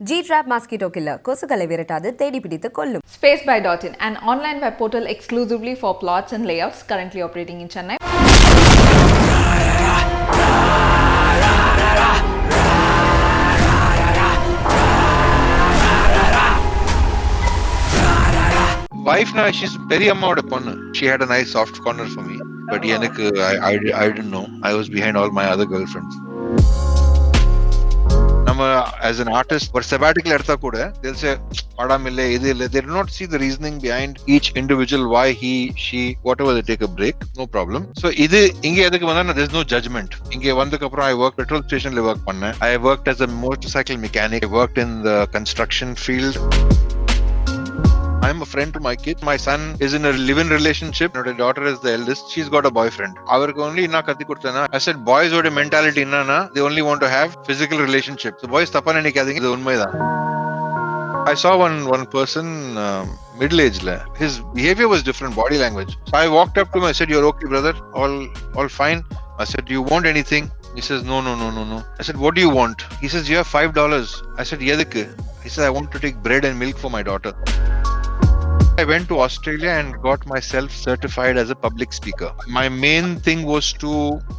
G-Trap Mosquito Killer கொசுக்களை விரட்டாது தேடி பிடித்து கொல்லும். Spacebuy.in, an online web portal exclusively for plots and layouts, currently operating in Chennai. Wife now, she's very amount upon. She had a nice soft corner for me, but I didn't know. I was behind all my other girlfriends. As an artist, for sabbatical they'll say, they do not see the reasoning behind each individual, why he, she, whatever, they take a break, no problem. So there's no judgment. I worked petrol station, I worked as a motorcycle mechanic, I worked in the construction field. I'm a friend to my kids. My son is in a live-in relationship. My daughter is the eldest. She's got a boyfriend. I said, boys with a mentality, they only want to have physical relationship. So boys, I saw one person, middle-aged. His behavior was different, body language. So I walked up to him. I said, "You're okay, brother? All fine?" I said, "Do you want anything?" He says, No. I said, "What do you want?" He says, "You have $5. I said, "Yedikku?" He said, "I want to take bread and milk for my daughter." I went to Australia and got myself certified as a public speaker. My main thing was to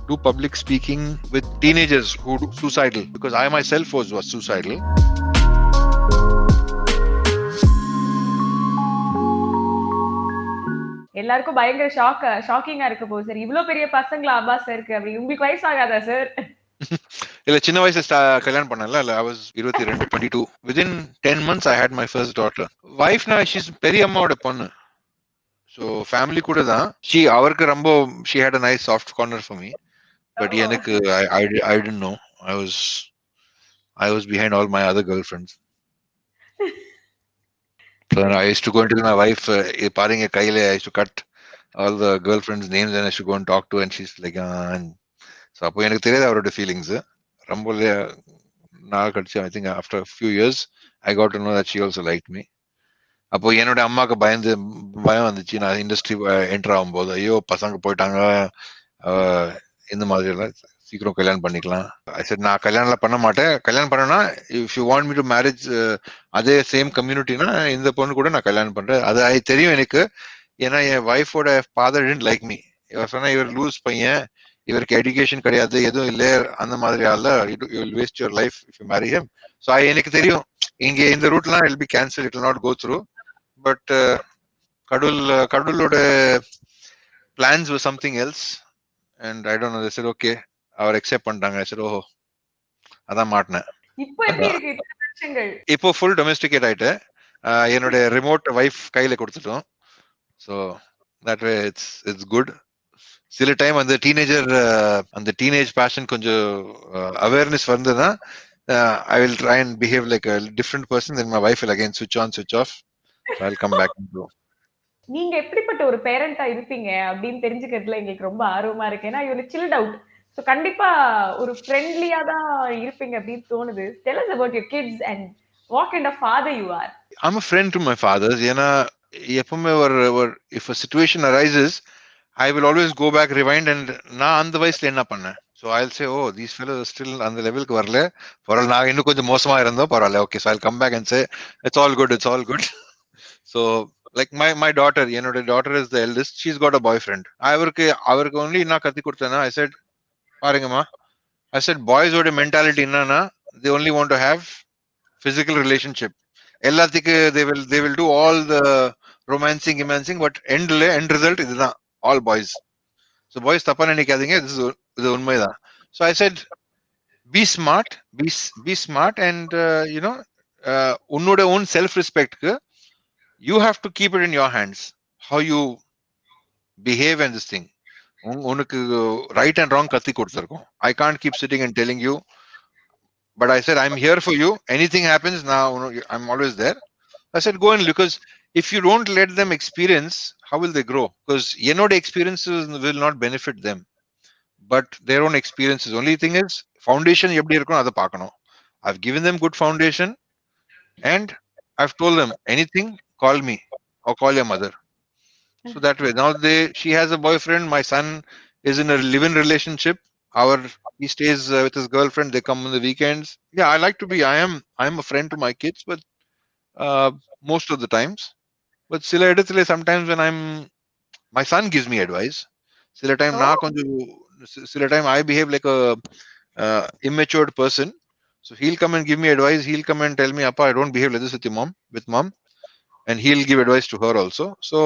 do public speaking with teenagers who do suicidal, because I myself was suicidal. எல்லாருக்கும் பயங்கர ஷாக்கிங்கா இருக்கு போகுது sir. இவ்ளோ பெரிய பசங்களா அப்பா சாருக்கு அப்படி உங்களுக்கு வயசு ஆகாதா சார்? இல்ல, சின்ன வயசுல கல்யாணம் பண்ணல. I was 22. Within 10 months I had my first daughter. Wife now, she's பெரிய அம்மாவோட பொண்ணு. So family கூட தான். அவருக்கு ரொம்ப, she had a nice soft corner for me. But எனக்கு I didn't know. I was behind all my other girlfriends. So I used to go and tell my wife, பாருங்க கையில, I used to cut all the girlfriends' names and I used to go and talk to, and she's like, so அப்போ எனக்கு தெரியாது அவரோட feelings. ரொம்ப நாள் கழிச்சு, I think after a few years I got to know that she also liked me. அப்போ என்னோட அம்மாவுக்கு பயம் வந்துச்சு. நான் இண்டஸ்ட்ரி என்டர் ஆகும்போது, ஐயோ பசங்க போயிட்டாங்க, இந்த மாதிரி எல்லாம், சீக்கிரம் கல்யாணம் பண்ணிக்கலாம். சரி, நான் கல்யாணம் பண்ண மாட்டேன். கல்யாணம் பண்ணனா, if you want me to marriage அதே சேம் கம்யூனிட்டினா இந்த பொண்ணு கூட நான் கல்யாணம் பண்றேன். அது தெரியும் எனக்கு. ஏன்னா என் ஒய்ஃபோட ஃபாதர் டிடன்ட் லைக் மீ. இவர் சொன்னா, இவர் லூஸ் பையன், இவருக்கு எஜுகேஷன் கிடையாது, எதுவும் இல்லை, அந்த மாதிரி ஆள, you will waste your life if you marry him. So எனக்கு தெரியும், இங்க இந்த ரூட்லாம் will be cancel, it will not go through. But கடவுளோட plans was something else, and I don't know, they said okay, அவர் அக்செப்ட் பண்ணிட்டாங்க. I said, ஓஹோ, அதான் மாட்டினேன். இப்போ எப்படி இருக்கு வருஷங்கள்? இப்போ ஃபுல் டொமெஸ்டிகேட் ஆயிட்டு என்னோட ரிமோட் வைஃப் கையில கொடுத்துட்டோம். So that way it's good. சில டைம் அந்த டீனேஜ் பேஷன் கொஞ்சம் அவேர்னஸ் வந்ததுன்னா, I will try and behave like a different person, then my wife will again switch on, switch off. So I'll come back and go. நீங்க எப்படிப்பட்ட ஒரு பேரண்டா இருப்பீங்க அப்படின்னு தெரிஞ்சுக்கிறதுல எங்களுக்கு ரொம்ப ஆர்வமா இருக்கு. ஏன்னா யூ சில்ட் அவுட். சோ கண்டிப்பா ஒரு ஃப்ரெண்ட்லியா தான் இருப்பீங்க அப்படின்னு தோணுது. Tell us about your kids and what kind of father you are. I'm a friend to my fathers. ஏன்னா எப்பவுமே if a situation arises, I will always go back, rewind, and நான் அந்த வயசுல என்ன பண்ணேன். So I'll say, oh, these fellows are still அந்த லெவலுக்கு வரல, பரவாயில்ல, நான் இன்னும் கொஞ்சம் மோசமா இருந்தோம், பரவாயில்ல, okay. So I'll come back and say, it's all good. So like my daughter, என்னோட daughter is the eldest. She's got a boyfriend. அவருக்கு only நான் கத்தி கொடுத்தேன்னா, I said, பாருங்கம்மா, I said, boys with a mentality என்னன்னா, they only want to have physical relationship. எல்லாத்துக்கு they will do all the romancing, but end result இதுதான், all boys. So boys தப்பா நினைக்காதீங்க, இது உண்மைதான். So I said, be smart, and உன்னோட own self respectக்கு you have to keep it in your hands, how you behave and this thing. உனக்கு right and wrong கத்தி கொடுத்திருக்கோம். I can't keep sitting and telling you, but I said, I'm here for you. Anything happens now, I'm always there. I said, go and, because if you don't let them experience, how will they grow? Because என்னோட experiences will not benefit them, but their own experiences. Only thing is, foundation எப்படி இருக்கணும் அதை பார்க்கணும். I've given them good foundation, and I've told them, anything, call me or call your mother. So that way, now she has a boyfriend. My son is in a live-in relationship. Our He stays with his girlfriend. They come on the weekends. Yeah, I like to be. I am a friend to my kids, but uh, most of the times. But சில இடத்துல sometimes when my son gives me advice. சில time Oh. நான் கொஞ்சம் சில time I behave like a immatured person. So he'll come and give me advice. He'll come and tell me, "Appa, I don't behave like this with your mom, with mom." And he'll give advice to her also. So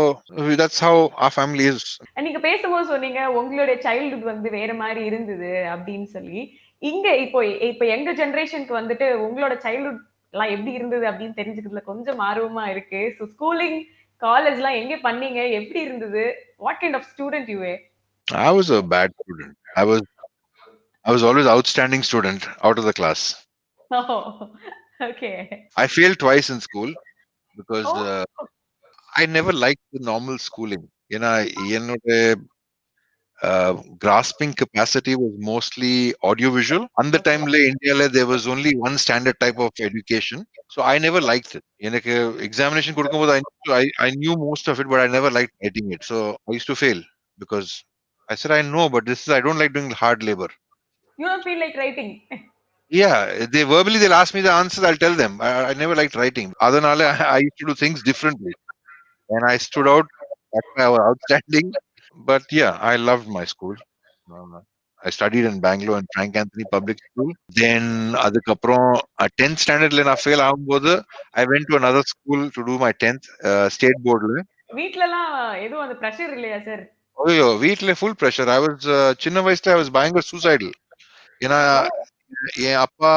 that's how our family is. நீங்க பேசும்போது சொன்னீங்க உங்களுடைய childhood வந்து வேற மாதிரி இருந்தது அப்படின்னு சொல்லி. இங்க இப்போ இப்போ எங்க ஜெனரேஷனுக்கு வந்துட்டு உங்களோட சைல்ட்ஹுட் எல்லாம் எப்படி இருந்தது அப்படின்னு தெரிஞ்சுக்கிறதுல கொஞ்சம் ஆர்வமா இருக்கு. ஸோ ஸ்கூலிங், காலேஜ்லாம் எங்க பண்ணீங்க? எப்படி இருந்தது? What kind of student you were? I was a bad student. I was always outstanding student out of the class. Okay. I failed twice in school because Oh. I never liked the normal schooling. என்னோட grasping capacity was mostly audiovisual. On the time India there was only one standard type of education. So I never liked it. எனக்கு examination கொடுக்கும்போது I knew most of it, but I never liked writing it. So I used to fail because I said I know, but I don't like doing hard labor. You don't feel like writing? Yeah, they'll ask me the answers, I'll tell them. I never liked writing. Adanale, I used to do things differently. And I stood out. That's why I was outstanding. But yeah, I loved my school. I studied in Bangalore in Frank Anthony Public School. Then, adukaprom 10th standard la na fail ஆகும்போது I went to another school to do my 10th state board la. வீட்லலாம் எதுவும் அந்த pressure இல்லையா sir? ஐயோ, வீட்ல full pressure. I was சின்ன வயசுல I was பயங்கர suicidal. ஏன்னா என் அப்பா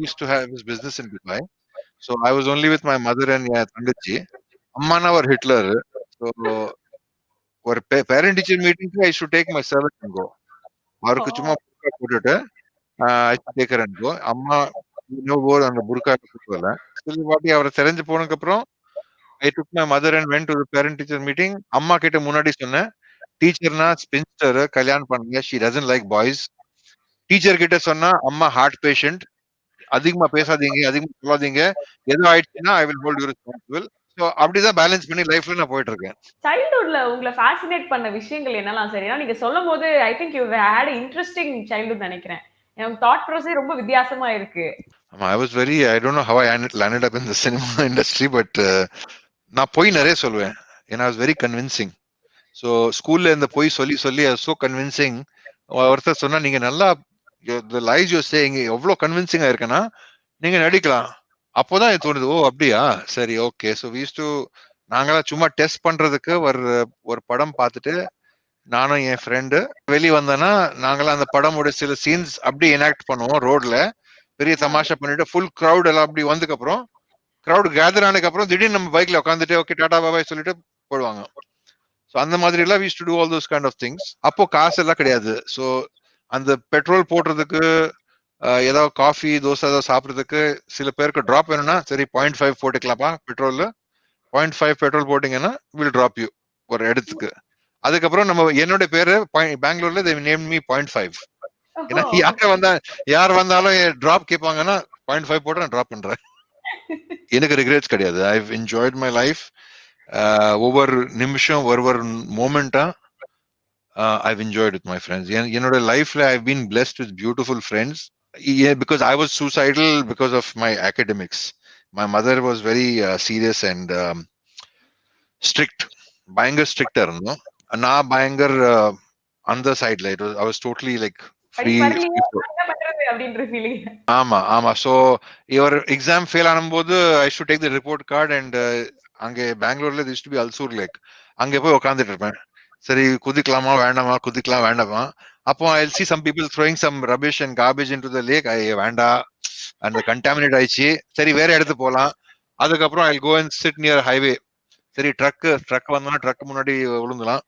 used to have his business in Dubai. So I was only with my mother and என் தங்கச்சி. அம்மானா ஒரு ஹிட்லர். So ஒரு பேரண்ட் டீச்சர் மீட்டிங்க்கு I should take my servant and go. அவருக்கு சும்மா புர்கா போட்டுட்டு I should take her and go. அம்மா போது அந்த புர்கா போட்டுல சில வாட்டி அவரை தெரிஞ்சு போனதுக்கு அப்புறம் I took my mother and went to the parent teacher meeting. அம்மா கிட்ட முன்னாடி சொன்னேன், டீச்சர்னா ஸ்பின்ஸ்டர், கல்யாணம் பண்ணுங்க, she doesn't like boys. Teacher கிட்ட சொன்னா அம்மா ஹார்ட் பேஷண்ட், அதிகமா பேசாதீங்க, அதிகமா சொல்லாதீங்க, எதுவும் ஆயிடுச்சுன்னா I will hold you responsible. So அப்படிதான் பேலன்ஸ் பண்ணி லைஃப்ல நான் போயிட்டு இருக்கேன். சைல்ட்ஹுட்ல உங்களை ஃபேசினேட் பண்ண விஷயங்கள் என்னலாம் சார்? ஏன்னா நீங்க சொல்லும் போது I think you had interesting childhood நினைக்கிறேன். எனக்கு தாட் ப்ராசஸே ரொம்ப வித்தியாசமா இருக்கு. I was very, I don't know how I landed up in the cinema industry, but நான் போய் நிறைய சொல்லுவேன். ஏன்னா I was very convincing. So ஸ்கூல்ல இந்த போய் சொல்லி சொல்லி so convincing. ஒருத்தர் சொன்னா நீங்க நல்லா the lies you're saying எவ்வளவு கன்வின்சிங்கா இருக்குன்னா நீங்க நடிக்கலாம். அப்போதான் எனக்கு தோணுது, ஓ அப்படியா, சரி okay. So we used to நாங்களாம் சும்மா டெஸ்ட் பண்றதுக்கு ஒரு படம் பார்த்துட்டு நானும் என் ஃப்ரெண்டு வெளியே வந்தேன்னா நாங்களாம் அந்த படமோட சில சீன்ஸ் அப்படி எனாக்ட் பண்ணுவோம். ரோட்ல பெரிய தமாஷா பண்ணிட்டு ஃபுல் க்ரௌட் எல்லாம் அப்படி வந்ததுக்கு அப்புறம் க்ரௌட் கேதர் ஆனதுக்கு அப்புறம் திடீர்னு நம்ம பைக்ல உட்காந்துட்டு ஓகே டாடா பாபாய் சொல்லிட்டு போடுவாங்க. ஸோ அந்த மாதிரி எல்லாம் we used to do all those kind of things. அப்போ காசு எல்லாம் கிடையாது. ஸோ அந்த பெட்ரோல் போடுறதுக்கு ஏதாவது காஃபி தோசை ஏதாவது சாப்பிட்றதுக்கு சில பேருக்கு ட்ராப் வேணும்னா சரி 0.5 போட்டுக்கலாம்ப்பா பெட்ரோல். 0.5 பெட்ரோல் போட்டீங்கன்னா வில் ட்ராப் யூ ஒரு இடத்துக்கு. அதுக்கப்புறம் நம்ம என்னோட பேரு பெங்களூர்ல they named me 0.5. ஏன்னா யார் வந்தாலும் டிராப் கேட்பாங்கன்னா 0.5 போட்டு நான் டிராப் பண்றேன். எனக்கு ரிக்ரெட்ஸ் கிடையாது. I've enjoyed my life. ஒவ்வொரு நிமிஷம் ஒவ்வொரு மோமெண்டா I've enjoyed with my friends. என்னோட லைஃப்ல I've been blessed with beautiful friends. Because I was suicidal because of my academics. My mother was very serious and strict. பயங்கர ஸ்ட்ரிக்டா இருந்தோம். நான் பயங்கர அந்த சைட்ல I was totally like free. ஆமா ஆமா. ஸோ இவர் எக்ஸாம் ஃபெயில் ஆனும்போது I should take the report card and அங்கே பெங்களூர்ல this used to be Ulsoor lakh. அங்கே போய் உட்காந்துட்டு இருப்பேன். சரி குதிக்கலாமா வேண்டாமா, குதிக்கலாம் வேண்டாமா. அப்போ I see some people throwing some rubbish and garbage into the lake. வேண்டாம், அந்த கண்டாமினேட் ஆயிடுச்சு, சரி வேற இடத்து போலாம். அதுக்கப்புறம் I'll go and sit near highway. சரி ட்ரக் வந்தோம்னா ட்ரக் முன்னாடி விழுந்துலாம்.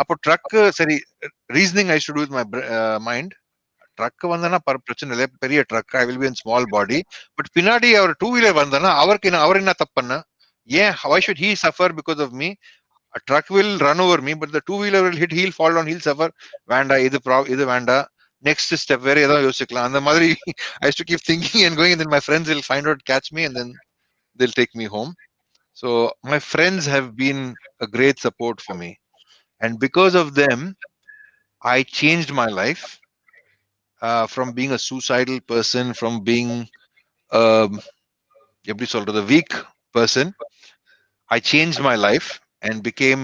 அப்போ ட்ரக் சரி reasoning I should do with my mind. Truck வந்தனா பிரச்சனை இல்லை, பெரிய truck, I will be in small body. But பின்னாடி அவர் 2-wheeler வந்தனா அவர் என்ன தப்பு பண்ண? ஏன் why should he suffer because of me? A truck will run over me, but the 2-wheeler will hit, he'll fall down, he'll suffer. வேண்டா இது வேண்டா, next step வேற ஏதாவது யோசிக்கலாம். அந்த மாதிரி I used to keep thinking and going, and then my friends will find out, catch me, and then they'll take me home. So my friends have been a great support for me, and because of them I changed my life. from being a suicidal person, from being um, எப்படி சொல்றது, weak person. I changed my life and became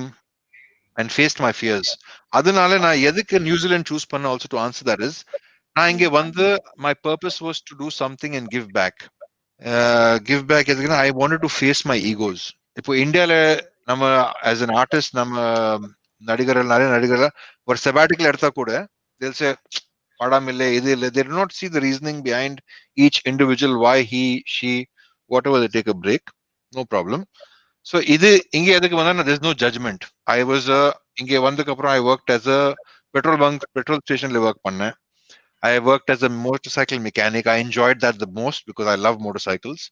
and faced my fears. அதனால நான் எதுக்கு New Zealand choose பண்ண also to answer that is, நான் இங்க வந்து my purpose was to do something and give back. Give back எதுக்குன்னா I wanted to face my egos. இப்போ இந்தியால நம்ம as an artist, நம்ம நடிகர்கள், நிறைய நடிகர்கள் ஒரு sabbatical எடுத்தா கூட they'll say படம் இல்லை, இது இல்லை. They do not see the reasoning behind each individual, why he, she, whatever, they take a break. No problem. So இது இங்க எதுக்கு வந்தா there's no judgment. I was இங்க வந்ததுக்கு அப்புறம் I worked as a petrol stationல work பண்ணேன். I worked as a motorcycle mechanic. I enjoyed that the most because I love motorcycles.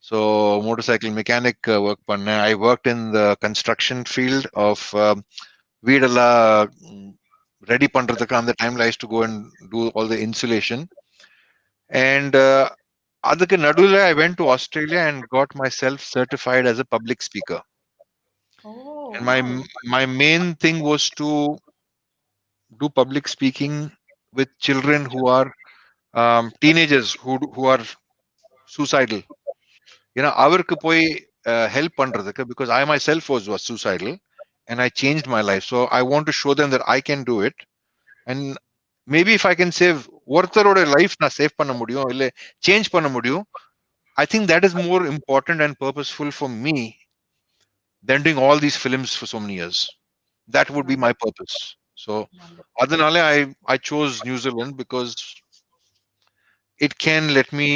So motorcycle mechanic work பண்ணேன். I worked in the construction field of வீடெல்லாம் ready பண்றதுக்கு அந்த டைம்ல I used to go and do all the insulation. And அதுக்கு நடுவுல I went to Australia and got myself certified as a public speaker. Oh, And wow. my main thing was to do public speaking with children who are teenagers who are suicidal. அவருக்கு போய் help பண்றதுக்கு, because I myself was suicidal and I changed my life. So I want to show them that I can do it. And maybe if I can save ஒருத்தரோட life நான் save பண்ண முடியும், இல்ல change பண்ண முடியும், I think that is more important and purposeful for me than doing all these films for so many years. That would be my purpose. So அதனால I chose New Zealand because it can let me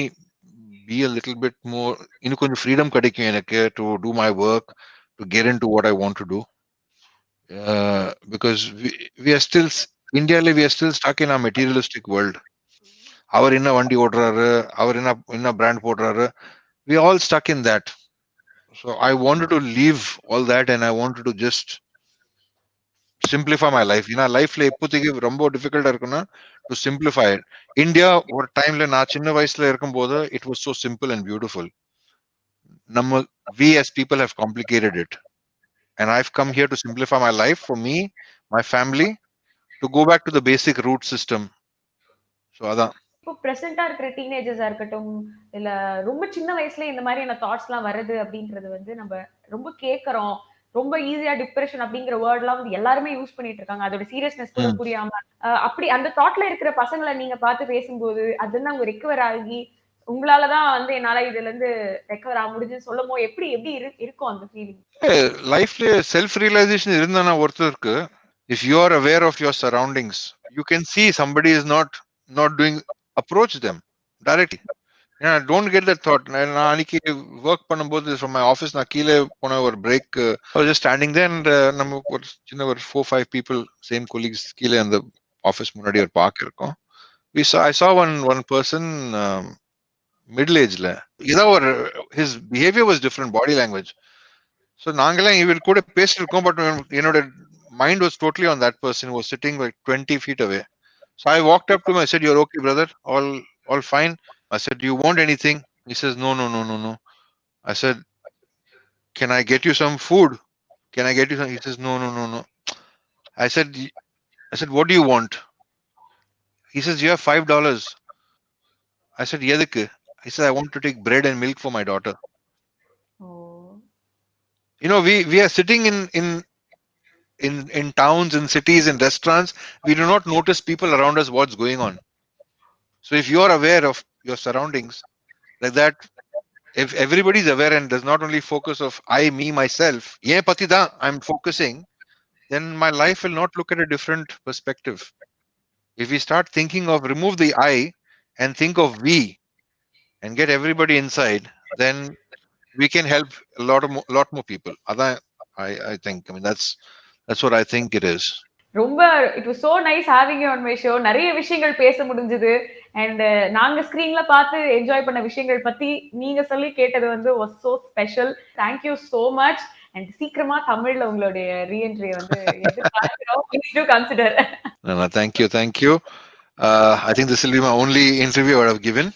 be a little bit more, இன்னும் கொஞ்சம் freedom கிடைக்கும் எனக்கு to do my work, to get into what I want to do. Because we are still, India we are still stuck in a materialistic world. அவர் என்ன வண்டி ஓடுறாரு, அவர் என்ன brand போடுறாரு, we are all stuck in that. So I wanted to leave all that and I wanted to just simplify my life. லைஃப்ல இப்போதைக்கு ரொம்ப டிஃபிகல்ட்டா இருக்குன்னா to simplify it. India ஒரு டைம்ல நான் சின்ன வயசுல இருக்கும்போது it was so simple and beautiful. We as people have complicated it. And I've come here to simplify my life for me, my family, to go back to the basic root system. So அதான். இப்போ பிரசன்டா இருக்கிற டீனேஜர்ஸா இருக்கட்டும், இல்ல ரொம்ப சின்ன வயசுல இந்த மாதிரியான தாட்ஸ் எல்லாம் வருது அப்படின்றது வந்து நம்ம ரொம்ப கேட்கறோம். ரொம்ப ஈஸியா டிப்ரெஷன் அப்படிங்கிற வேர்ட் எல்லாம் வந்து எல்லாருமே யூஸ் பண்ணிட்டு இருக்காங்க. அதோட சீரியஸ்னஸ் கூட புரியாம. அப்படி அந்த தாட்ல இருக்கிற பசங்களை நீங்க பார்த்து பேசும்போது அதுல அவங்க ரெக்கவர் ஆகி உங்களாலதான் வந்து என்னால இதுல இருந்து ரெக்கவர் ஆக முடிஞ்சுன்னு சொல்லுமோ எப்படி எப்படி இருக்கும் அந்த ஃபீலிங்? லைஃப்ல செல்ஃப் ரியலைசேஷன் இருந்தானா ஒருத்தருக்கு, if you are aware of your surroundings, you can see somebody is not doing, approach them directly. Don't get that thought. நான் அன்னைக்கு ஒர்க் பண்ணும்போது from my office நான் கீழே போன ஒரு break, I was just standing there and நம்ம ஒரு சின்ன ஒரு 4-5 people, same colleagues, கீழே அந்த ஆஃபீஸ் முன்னாடி ஒரு பார்க் இருக்கும். I saw one person, middle ageல, ஏதோ ஒரு his behavior was different, body language. So நாங்கெல்லாம் இவர் கூட பேசிருக்கோம், பட் என்னோட mind was totally on that person who was sitting like 20 feet away. So I walked up to him, I said, "You're okay, brother? All fine?" I said, "Do you want anything?" He says, "No, no, no, no, no." I said, "Can I get you some food? Can I get you some?" He says, "No, no, no, no." I said, "What do you want?" He says, "You have $5." I said, "Yedikku?" He said, "I want to take bread and milk for my daughter." Oh. We are sitting in towns, in cities, in restaurants. We do not notice people around us, what's going on. So if you are aware of your surroundings like that, if everybody is aware and does not only focus of I, me, myself, I'm focusing, then my life will not look at a different perspective. If we start thinking of, remove the I and think of we and get everybody inside, then we can help a lot more people. I think, that's what I think it is. ரொம்ப it was so nice having you on my show. நிறைய விஷயங்கள் பேச முடிஞ்சது. And நாங்க ஸ்கிரீன்ல பார்த்து enjoy பண்ண விஷயங்கள் பத்தி நீங்க சொல்லி கேட்டது வந்து was so special. Thank you so much. And சீக்கிரமா தமிழ்ல உங்களுடைய ரீஎன்ட்ரியை வந்து எதிர்பார்க்கிறோம். Please to consider. No, thank you. I think this will be my only interview I have given.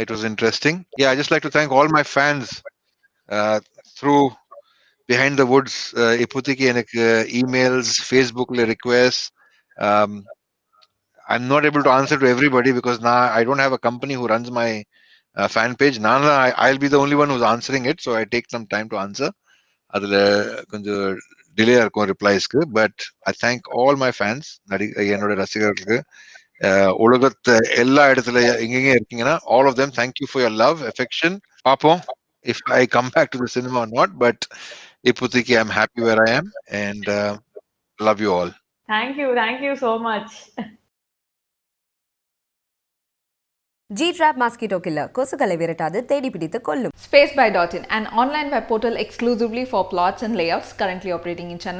It was interesting. Yeah, I just like to thank all my fans through Behind the Woods. இப்போதைக்கு எனக்கு emails, Facebook requests. I'm not able to answer to everybody because now I don't have a company who runs my fan page. I'll be the only one who's answering it, so I take some time to answer. அதுல கொஞ்சம் delay இருக்கும் ரிப்ளைஸ்க்கு. But I thank all my fans, என்னோட ரசிகர்களுக்கு உலகத்தை எல்லா இடத்துல எங்கெங்க இருக்கீங்கன்னா all of them thank you for your love affection. பார்ப்போம் if I come back to the cinema or not, but இப்போதைக்கு I'm happy where I am and love you all. Thank you so much. G-Trap Mosquito Killer கொசுக்களை விரட்டாது தேடி பிடித்து கொல்லும். Spacebuy.in, an online web portal exclusively for plots and layouts, currently operating in Chennai.